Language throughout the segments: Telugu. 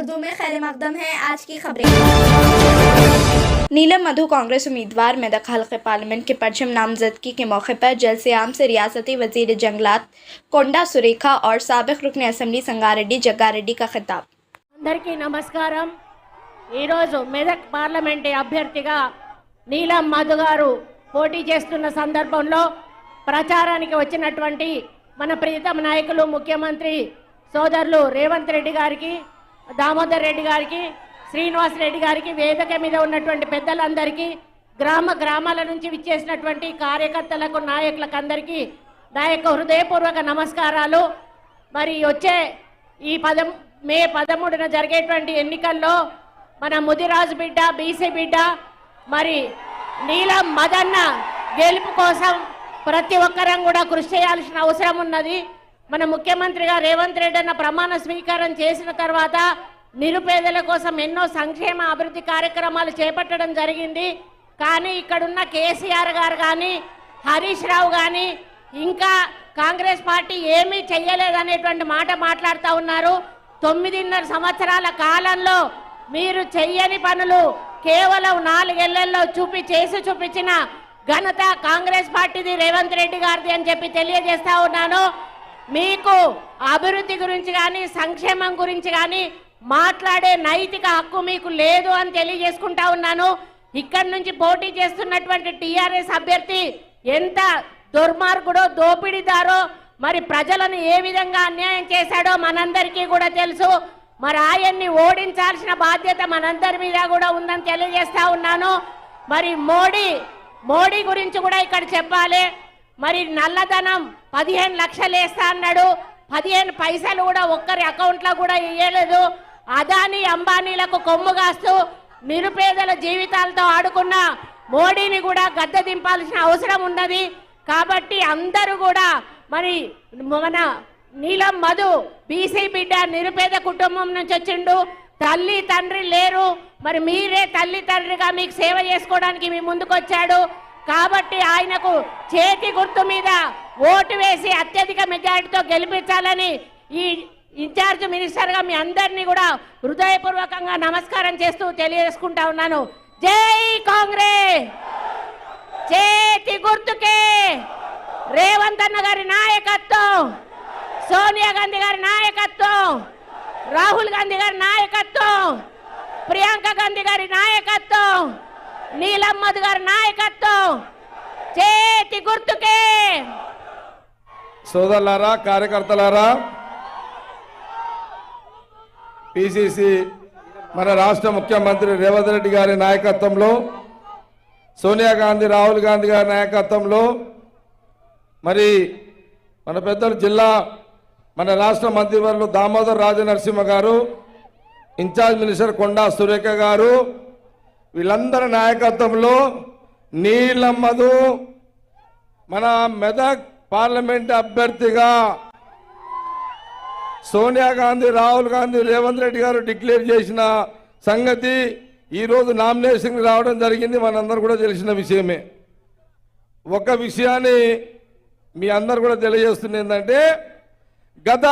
उर्दू में खैर मकदम है। आज की खबरें। नीलम मधु कांग्रेस उम्मीदवार मेदक हल्के पार्लियामेंट के परचम नामजदगी के मौके पर जलसे आम से रियासती वजीर जंगलात कोंडा सुरेखा और साबिक रुकन असेंबली संगारेड्डी जग्गारेड्डी का खिताब। అందరికీ నమస్కారం। ఈరోజు మెదక్ పార్లమెంట్ అభ్యర్థిగా నీలం మధు గారు పోటీ చేస్తున్న సందర్భంలో ప్రచారానికి వచ్చినటువంటి మన ప్రియతమ నాయకులు ముఖ్యమంత్రి సోదరులు రేవంత్ రెడ్డి గారికి, దామోదర్ రెడ్డి గారికి, శ్రీనివాస్ రెడ్డి గారికి, వేదిక మీద ఉన్నటువంటి పెద్దలందరికీ, గ్రామాల నుంచి విచ్చేసినటువంటి కార్యకర్తలకు, నాయకులకు అందరికీ నా యొక్క హృదయపూర్వక నమస్కారాలు। మరి వచ్చే ఈ మే 13న జరిగేటువంటి ఎన్నికల్లో మన ముదిరాజు బిడ్డ, బీసీ బిడ్డ మరి నీలం మదన్న గెలుపు కోసం ప్రతి ఒక్కరం కూడా కృషి చేయాల్సిన అవసరం ఉన్నది। మన ముఖ్యమంత్రిగా రేవంత్ రెడ్డి అన్న ప్రమాణ స్వీకారం చేసిన తర్వాత నిరుపేదల కోసం ఎన్నో సంక్షేమ అభివృద్ధి కార్యక్రమాలు చేపట్టడం జరిగింది। కానీ ఇక్కడున్న కేసీఆర్ గారు కానీ, హరీష్ రావు కానీ ఇంకా కాంగ్రెస్ పార్టీ ఏమీ చెయ్యలేదనేటువంటి మాట మాట్లాడుతూ ఉన్నారు। 9.5 సంవత్సరాల కాలంలో మీరు చెయ్యని పనులు కేవలం 4 ఏళ్లలో చేసి చూపించిన ఘనత కాంగ్రెస్ పార్టీది, రేవంత్ రెడ్డి గారిది అని చెప్పి తెలియజేస్తా ఉన్నాను। మీకు అభివృద్ధి గురించి కానీ, సంక్షేమం గురించి కానీ మాట్లాడే నైతిక హక్కు మీకు లేదు అని తెలియజేసుకుంటా ఉన్నాను। ఇక్కడి నుంచి పోటీ చేస్తున్నటువంటి టీఆర్ఎస్ అభ్యర్థి ఎంత దుర్మార్గుడో, దోపిడీదారో, మరి ప్రజలను ఏ విధంగా అన్యాయం చేశాడో మనందరికీ కూడా తెలుసు। మరి ఆయన్ని ఓడించాల్సిన బాధ్యత మనందరి మీద కూడా ఉందని తెలియజేస్తా ఉన్నాను। మరి మోడీ గురించి కూడా ఇక్కడ చెప్పాలి। మరి నల్లధనం 15 లక్షలు వేస్తా అన్నాడు, 15 పైసలు కూడా ఒక్కరి అకౌంట్లో కూడా ఇయ్యలేదు। అదానీ అంబానీలకు కొమ్ము కాస్తూ నిరుపేదల జీవితాలతో ఆడుకున్న మోడీని కూడా గద్దె దింపాల్సిన అవసరం ఉన్నది। కాబట్టి అందరూ కూడా మరి మన నీలం మధు బీసీ బిడ్డ, నిరుపేద కుటుంబం నుంచి వచ్చిండు, తల్లి తండ్రి లేరు, మరి మీరే తల్లి తండ్రిగా మీకు సేవ చేసుకోవడానికి మీ ముందుకు వచ్చాడు। కాబట్టి ఆయనకు చేతి గుర్తు మీద ఓటు వేసి అత్యధిక మెజారిటీతో గెలిపించాలని ఈ ఇన్ఛార్జ్ మినిస్టర్గా మీ అందరినీ కూడా హృదయపూర్వకంగా నమస్కారం చేస్తూ తెలియజేసుకుంటా ఉన్నాను। జై కాంగ్రెస్, చేతి గుర్తుకే రేవంత్ అన్న గారి నాయకత్వం, సోనియా గాంధీ గారి నాయకత్వం, రాహుల్ గాంధీ గారి నాయకత్వం, ప్రియాంక గాంధీ గారి నాయకత్వం, నీలం మధు గారి నాయకత్వం, చేతి గుర్తుకే। సోదరులారా, కార్యకర్తలారా, పిసిసి మన రాష్ట్ర ముఖ్యమంత్రి రేవంత్ రెడ్డి గారి నాయకత్వంలో, సోనియా గాంధీ, రాహుల్ గాంధీ గారి నాయకత్వంలో, మరి మన పెద్దలు జిల్లా మన రాష్ట్ర మంత్రివర్యులు దామోదర్ రాజనరసింహ గారు, ఇన్ఛార్జ్ మినిస్టర్ కొండా సురేఖ గారు, వీళ్ళందరి నాయకత్వంలో నీలం మధు మన మెదక్ పార్లమెంట్ అభ్యర్థిగా సోనియా గాంధీ, రాహుల్ గాంధీ, రేవంత్ రెడ్డి గారు డిక్లేర్ చేసిన సంగతి ఈరోజు నామినేషన్ రావడం జరిగింది, మనందరూ కూడా తెలిసిన విషయమే। ఒక విషయాన్ని మీ అందరు కూడా తెలియజేస్తుంది ఏంటంటే, గత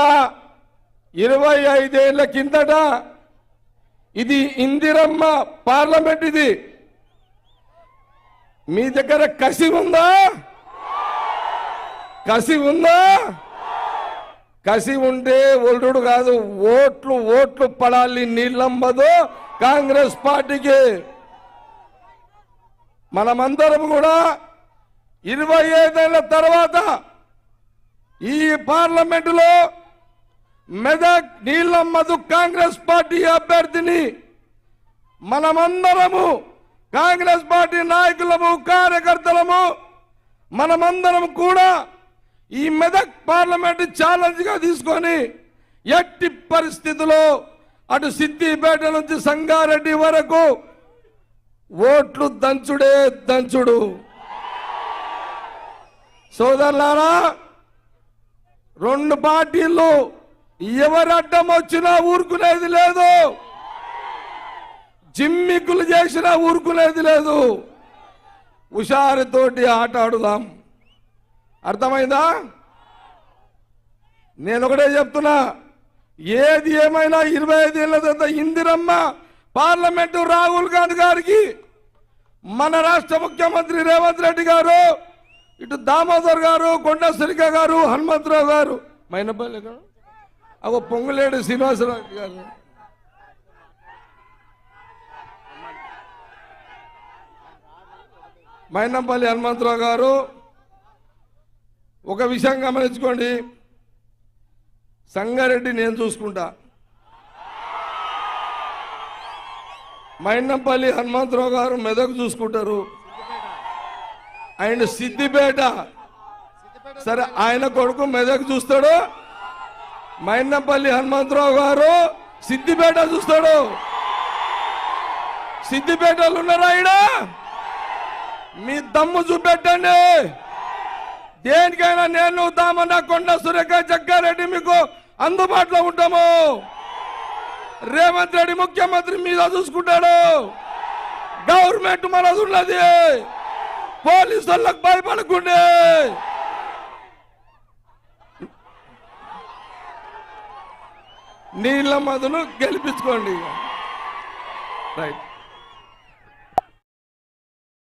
25 ఏళ్ల కిందట ఇది ఇందిరమ్మ పార్లమెంట్, ఇది మీ దగ్గర కసి ఉందా? కసి ఉందా? కసి ఉంటే ఒల్లుడు కాదు, ఓట్లు పడాలి నీలం మధు కాంగ్రెస్ పార్టీకి। మనమందరం కూడా 25 ఏళ్ల తర్వాత ఈ పార్లమెంటులో మెదక్ నీలం మధు కాంగ్రెస్ పార్టీ అభ్యర్థిని మనమందరము, కాంగ్రెస్ పార్టీ నాయకులము, కార్యకర్తలము, మనమందరం కూడా ఈ మెదక్ పార్లమెంట్ ఛాలెంజ్ గా తీసుకొని ఎట్టి పరిస్థితుల్లో అటు సిద్దిపేట నుంచి సంగారెడ్డి వరకు ఓట్లు దంచుడే దంచుడు। సోదరులారా, 2 పార్టీలు ఎవరు అడ్డం వచ్చినా ఊరుకునేది లేదు, జిమ్మికులు చేసినా ఊరుకునేది లేదు। హుషారుతోటి ఆట ఆడుదాం, అర్థమైందా? నేను ఒకటే చెప్తున్నా, ఏది ఏమైనా 25 ఏళ్ల తర్వాత ఇందిరమ్మ పార్లమెంటు రాహుల్ గాంధీ గారికి మన రాష్ట్ర ముఖ్యమంత్రి రేవంత్ రెడ్డి గారు, ఇటు దామోదర్ గారు, కొండ సురేఖ గారు, హనుమంతరావు గారు, మైనపల్లి గారు, పొంగులేడు శ్రీనివాసరావు గారు, మైనంపల్లి హనుమంతరావు గారు, ఒక విషయం గమనించుకోండి, సంగారెడ్డి నేను చూసుకుంటా, మైనంపల్లి హనుమంతరావు గారు మెదక్ చూసుకుంటారు, ఆయన సిద్దిపేట, సరే ఆయన కొడుకు మెదక్ చూస్తాడు, మైనంపల్లి హనుమంతరావు గారు సిద్దిపేట చూస్తాడు. సిద్దిపేటలు ఉన్నారా ఆయన? మీ దమ్ము చూపెట్టండి. దేనికైనా నేను, దామన్న, కొండ సురేఖ, జగ్గారెడ్డి మీకు అందుబాటులో ఉంటాము. రేవంత్ రెడ్డి ముఖ్యమంత్రి మీద చూసుకుంటాడు. గవర్నమెంట్ మనది ఉన్నది. పోలీసు వాళ్ళకు భయపడకుండే. నీళ్ళ మధును గెలిపించుకోండి. రైట్.